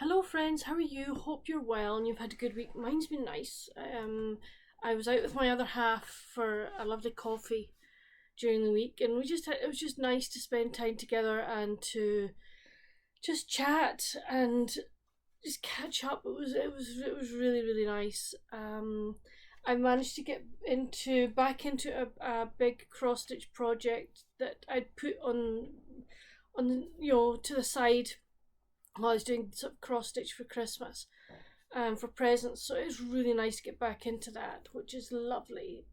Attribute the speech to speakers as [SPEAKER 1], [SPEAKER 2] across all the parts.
[SPEAKER 1] Hello friends, how are you? Hope you're well and you've had a good week. Mine's been nice. I was out with my other half for a lovely coffee during the week, and it was just nice to spend time together and to just chat and just catch up. It was really nice. I managed to get back into a big cross stitch project that I'd put on to the side while I was doing sort of cross stitch for Christmas, for presents. So it was really nice to get back into that, which is lovely.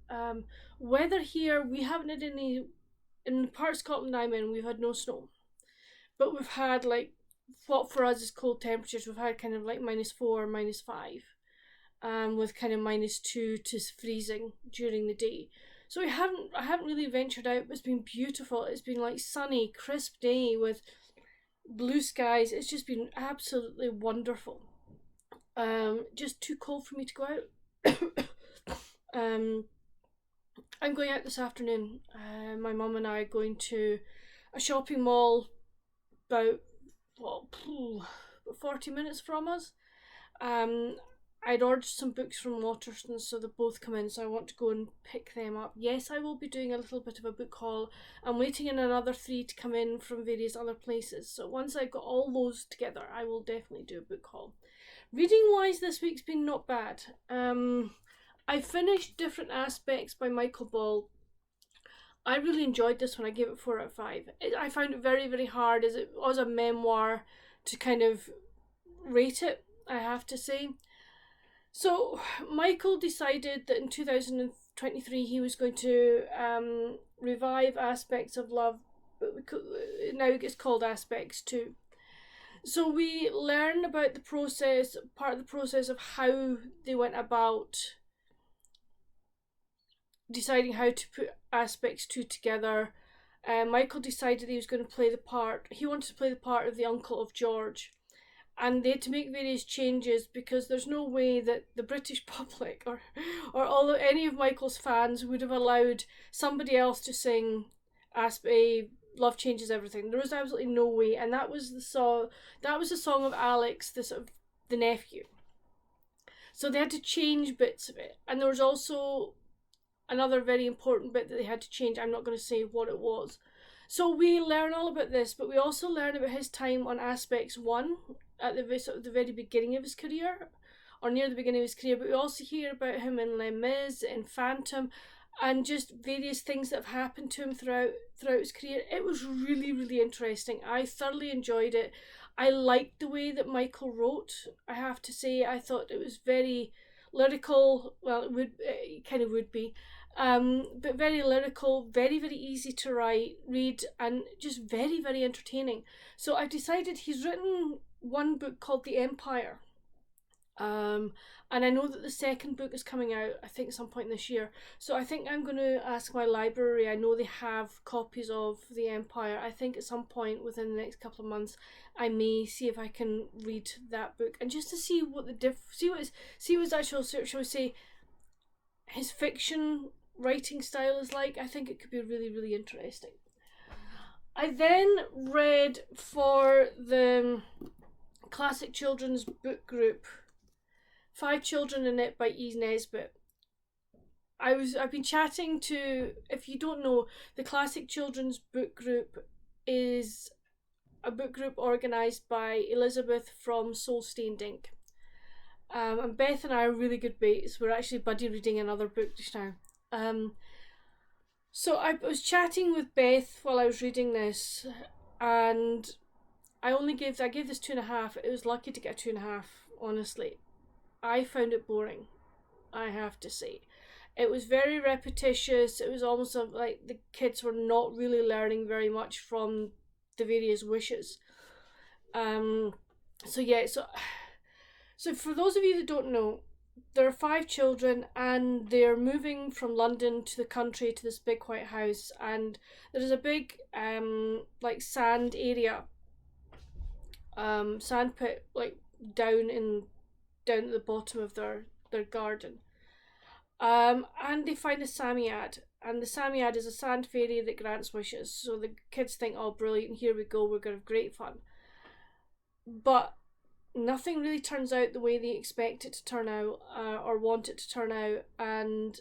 [SPEAKER 1] Weather here, we haven't had any, in the part of Scotland I'm in, we've had no snow, but we've had like what for us is cold temperatures. We've had kind of like -4, -5, with kind of -2 to freezing during the day. So I haven't really ventured out, but it's been beautiful. It's been like sunny, crisp day with blue skies. It's just been absolutely wonderful. Just too cold for me to go out. um, I'm going out this afternoon. My mum and I are going to a shopping mall about 40 minutes from us. I'd ordered some books from Waterston, so they both come in, so I want to go and pick them up. Yes, I will be doing a little bit of a book haul. I'm waiting in another 3 to come in from various other places, so once I've got all those together, I will definitely do a book haul. Reading wise, this week's been not bad. I finished Different Aspects by Michael Ball. I really enjoyed this one. I gave it 4 out of 5. I found it very hard as it was a memoir to kind of rate it, I have to say. So Michael decided that in 2023 he was going to revive Aspects of Love, but now it gets called Aspects 2. So we learn about the process, part of the process of how they went about deciding how to put Aspects 2 together. Michael decided he was going to play the part, he wanted to play the part of the uncle of George. And they had to make various changes because there's no way that the British public or any of Michael's fans would have allowed somebody else to sing Love Changes Everything. There was absolutely no way, and that was the song. That was the song of Alex, the nephew. So they had to change bits of it, and there was also another very important bit that they had to change. I'm not going to say what it was. So we learn all about this, but we also learn about his time on Aspects 1 at the very beginning of his career, or near the beginning of his career. But we also hear about him in Les Mis, in Phantom, and just various things that have happened to him throughout his career. It was really interesting. I thoroughly enjoyed it. I liked the way that Michael wrote, I have to say. I thought it was very lyrical. Well, it kind of would be. But very lyrical, very easy to read, and just very entertaining. So I've decided he's written one book called The Empire. And I know that the second book is coming out, I think, some point this year. So I think I'm going to ask my library. I know they have copies of The Empire. I think at some point within the next couple of months, I may see if I can read that book, and just to see what see what his actual, shall we say, his fiction writing style is like. I think it could be really interesting. I then read for the classic children's book group 5 Children in It by E. Nesbit. I've been chatting to, if you don't know, the classic children's book group is a book group organised by Elizabeth from Soul Stained Ink. And Beth and I are really good mates. We're actually buddy reading another book just now. So I was chatting with Beth while I was reading this, and I gave this 2.5. It was lucky to get a 2.5, honestly. I found it boring, I have to say. It was very repetitious. It was almost like the kids were not really learning very much from the various wishes. So for those of you that don't know, there are 5 children, and they're moving from London to the country to this big white house, and there's a big like sand area, sand pit, like down at the bottom of their garden. And they find a Samiad, and the Samiad is a sand fairy that grants wishes. So the kids think, oh brilliant, here we go, we're going to have great fun. But nothing really turns out the way they expect it to turn out, or want it to turn out, and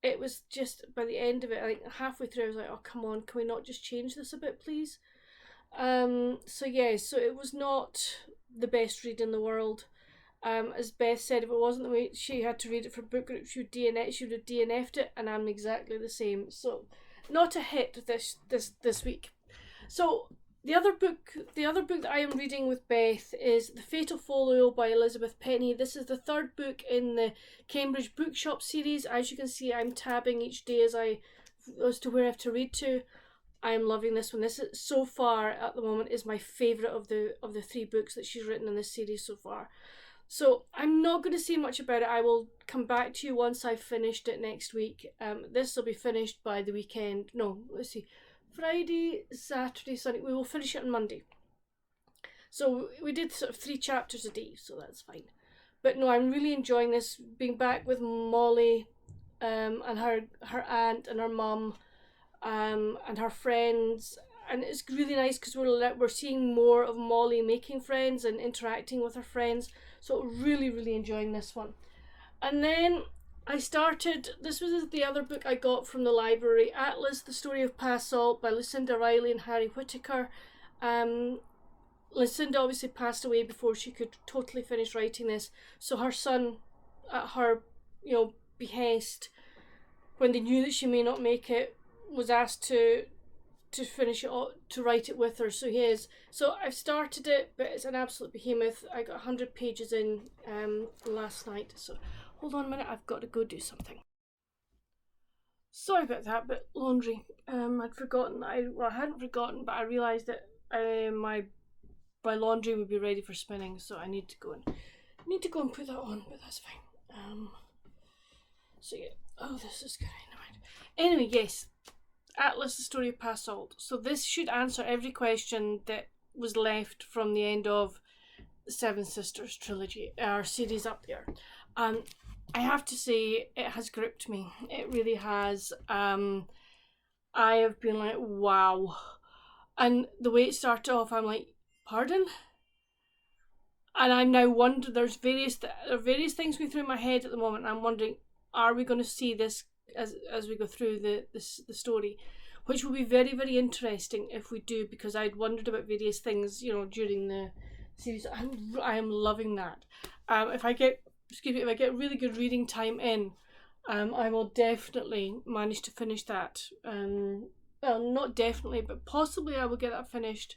[SPEAKER 1] it was just, by the end of it, like halfway through, I was like, oh come on, can we not just change this a bit, please? So yeah, so it was not the best read in the world. As Beth said, if it wasn't the way she had to read it for book group, she would have DNF'd it, and I'm exactly the same. So, not a hit this week. So the other book that I am reading with Beth is The Fatal Folio by Elizabeth Penney. This is the third book in the Cambridge Bookshop series. As you can see, I'm tabbing each day as to where I have to read to. I am loving this one. This is, so far at the moment, is my favourite of the three books that she's written in this series so far. So I'm not going to say much about it. I will come back to you once I've finished it next week. This will be finished by the weekend. No, let's see. Friday, Saturday, Sunday. We will finish it on Monday. So we did sort of 3 chapters a day, so that's fine. But no, I'm really enjoying this. Being back with Molly, and her aunt and her mum, and her friends, and it's really nice because we're seeing more of Molly making friends and interacting with her friends. So really, really enjoying this one. And then I started, this was the other book I got from the library, Atlas, The Story of Past Salt by Lucinda Riley and Harry Whittaker. Lucinda obviously passed away before she could totally finish writing this. So her son, at her, behest, when they knew that she may not make it, was asked to finish it, to write it with her. So he is. So I've started it, but it's an absolute behemoth. I got 100 pages in last night. So hold on a minute, I've got to go do something. Sorry about that, but laundry. I'd forgotten. I hadn't forgotten, but I realised that my laundry would be ready for spinning, so I need to go and put that on. But that's fine. So yeah. Oh, this is good. Anyway, yes. Atlas, The Story of Past Salt. So this should answer every question that was left from the end of the Seven Sisters trilogy, our series up there. I have to say, it has gripped me. It really has. I have been like, wow. And the way it started off, I'm like, pardon? And I'm now wondering, there are various things going through my head at the moment, and I'm wondering, are we going to see this as we go through the story, which will be very, very interesting if we do, because I'd wondered about various things, during the series. I am loving that. If I get really good reading time in, I will definitely manage to finish that. Well, not definitely, but possibly I will get that finished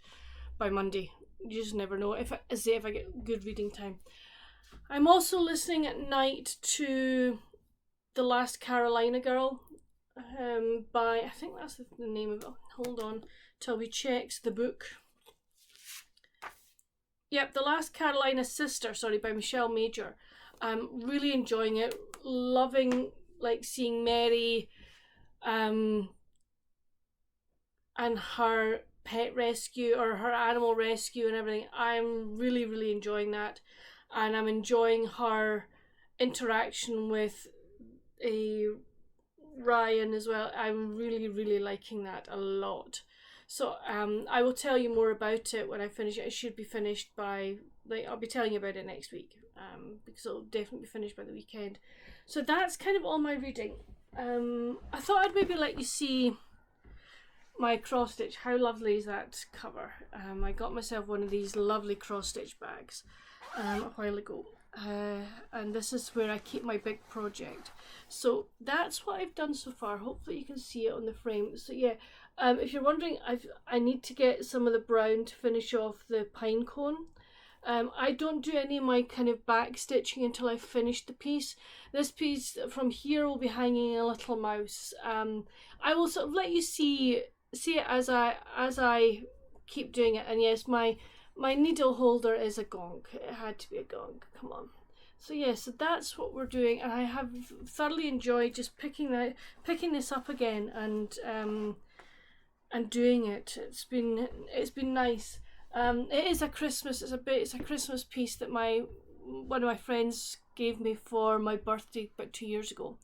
[SPEAKER 1] by Monday. You just never know. If I get good reading time. I'm also listening at night to The Last Carolina Girl, by, I think that's the name of it. Hold on till we checks the book. Yep, The Last Carolina Sister, by Michelle Major. I'm really enjoying it, loving seeing Mary and her pet rescue, or her animal rescue and everything. I'm really, really enjoying that, and I'm enjoying her interaction with Ryan as well. I'm really, really liking that a lot. So I will tell you more about it when I finish it. It should be finished by, I'll be telling you about it next week, because it'll definitely be finished by the weekend. So that's kind of all my reading. I thought I'd maybe let you see my cross stitch. How lovely is that cover? I got myself one of these lovely cross stitch bags a while ago. And this is where I keep my big project. So that's what I've done so far. Hopefully you can see it on the frame. So yeah, if you're wondering, I need to get some of the brown to finish off the pine cone. I don't do any of my kind of back stitching until I've finished the piece. This piece from here will be hanging a little mouse. I will sort of let you see it as I keep doing it. And yes, my needle holder is a gong. It had to be a gong. Come on. So yeah, so that's what we're doing, and I have thoroughly enjoyed just picking this up again and doing it. It's been nice. It is a Christmas. It's a Christmas piece that one of my friends gave me for my birthday about 2 years ago.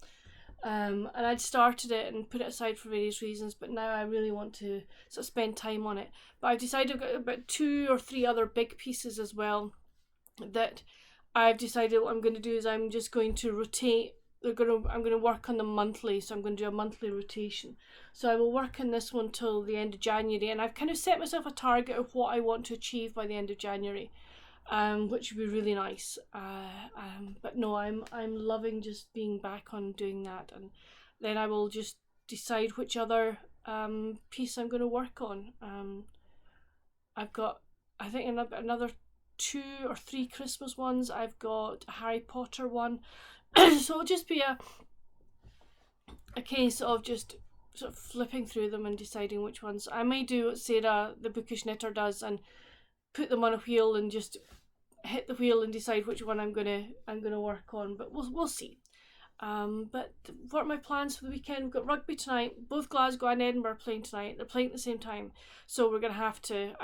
[SPEAKER 1] And I'd started it and put it aside for various reasons, but now I really want to sort of spend time on it. But I've decided I've got about 2 or 3 other big pieces as well that I've decided what I'm going to do is I'm just going to rotate. I'm going to work on them monthly, so I'm going to do a monthly rotation. So I will work on this one till the end of January, and I've kind of set myself a target of what I want to achieve by the end of January, which would be really nice. But no, I'm loving just being back on doing that, and then I will just decide which other piece I'm going to work on. I've got, I think, another 2 or 3 Christmas ones. I've got a Harry Potter one. So it'll just be a case of just sort of flipping through them and deciding which ones. I may do what Sarah, the bookish knitter, does and put them on a wheel and just hit the wheel and decide which one I'm gonna work on. But we'll see. But what are my plans for the weekend? We've got rugby tonight. Both Glasgow and Edinburgh are playing tonight. They're playing at the same time, so we'll have to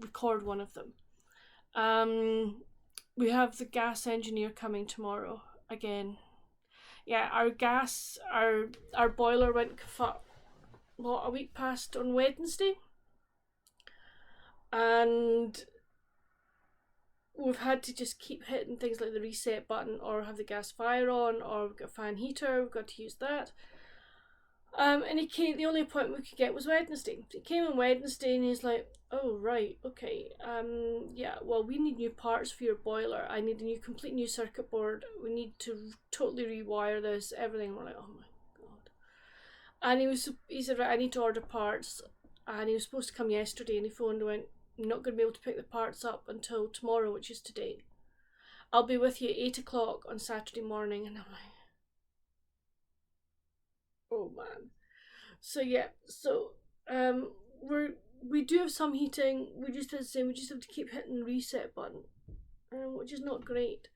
[SPEAKER 1] record one of them. We have the gas engineer coming tomorrow again. Yeah, our boiler went kaput a week past on Wednesday, and we've had to just keep hitting things like the reset button or have the gas fire on, or we've got a fan heater, we've got to use that. And he came, the only appointment we could get was Wednesday. He came on Wednesday and he's like, oh right, okay, yeah, well, we need new parts for your boiler. I need a complete new circuit board. We need to totally rewire this, everything. We're like, oh my god. And he said, right, I need to order parts. And he was supposed to come yesterday, and he phoned and went, I'm not going to be able to pick the parts up until tomorrow, which is today. I'll be with you at 8 o'clock on Saturday morning. And I'm like, oh man. So yeah, we do have some heating. We just have to keep hitting the reset button, which is not great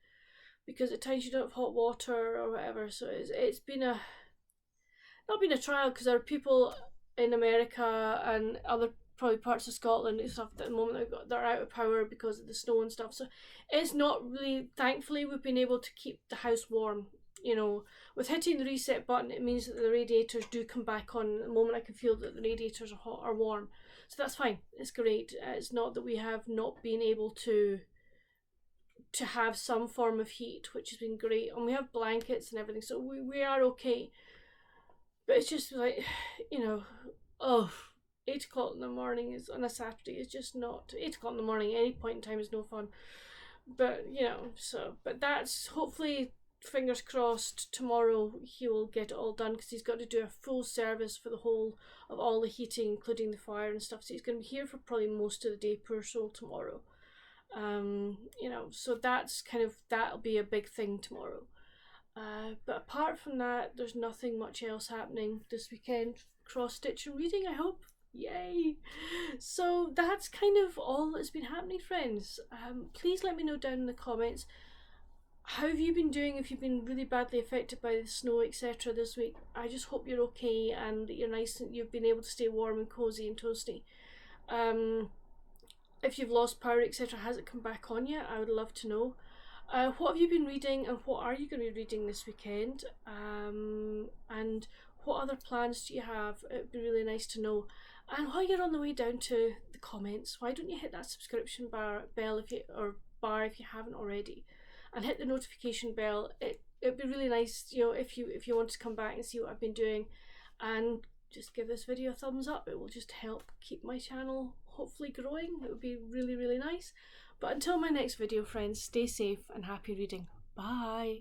[SPEAKER 1] because at times you don't have hot water or whatever. So it's been not been a trial, because there are people in America and other probably parts of Scotland and stuff at the moment they're out of power because of the snow and stuff. So it's not really, thankfully we've been able to keep the house warm. You know, with hitting the reset button, it means that the radiators do come back on. At the moment I can feel that the radiators are hot or warm, so that's fine. It's great. It's not that we have not been able to have some form of heat, which has been great, and we have blankets and everything, so we are okay. But it's just like, you know, 8 o'clock in the morning is on a Saturday is just not 8 o'clock in the morning. Any point in time is no fun. But you know, but that's hopefully, fingers crossed, tomorrow he will get it all done, because he's got to do a full service for the whole of all the heating, including the fire and stuff. So he's going to be here for probably most of the day, poor soul, tomorrow. You know, so that'll be a big thing tomorrow. But apart from that, there's nothing much else happening this weekend. Cross stitch and reading, I hope. Yay! So that's kind of all that's been happening, friends. Please let me know down in the comments, how have you been doing if you've been really badly affected by the snow, etc. this week. I just hope you're okay and that you're nice and you've been able to stay warm and cozy and toasty. If you've lost power, etc., has it come back on yet? I would love to know. What have you been reading, and what are you going to be reading this weekend? And what other plans do you have? It would be really nice to know. And while you're on the way down to the comments, why don't you hit that subscription bell if you haven't already, and hit the notification bell. It'd be really nice, you know, if you want to come back and see what I've been doing, and just give this video a thumbs up. It will just help keep my channel hopefully growing. It would be really, really nice. But until my next video, friends, stay safe and happy reading. Bye.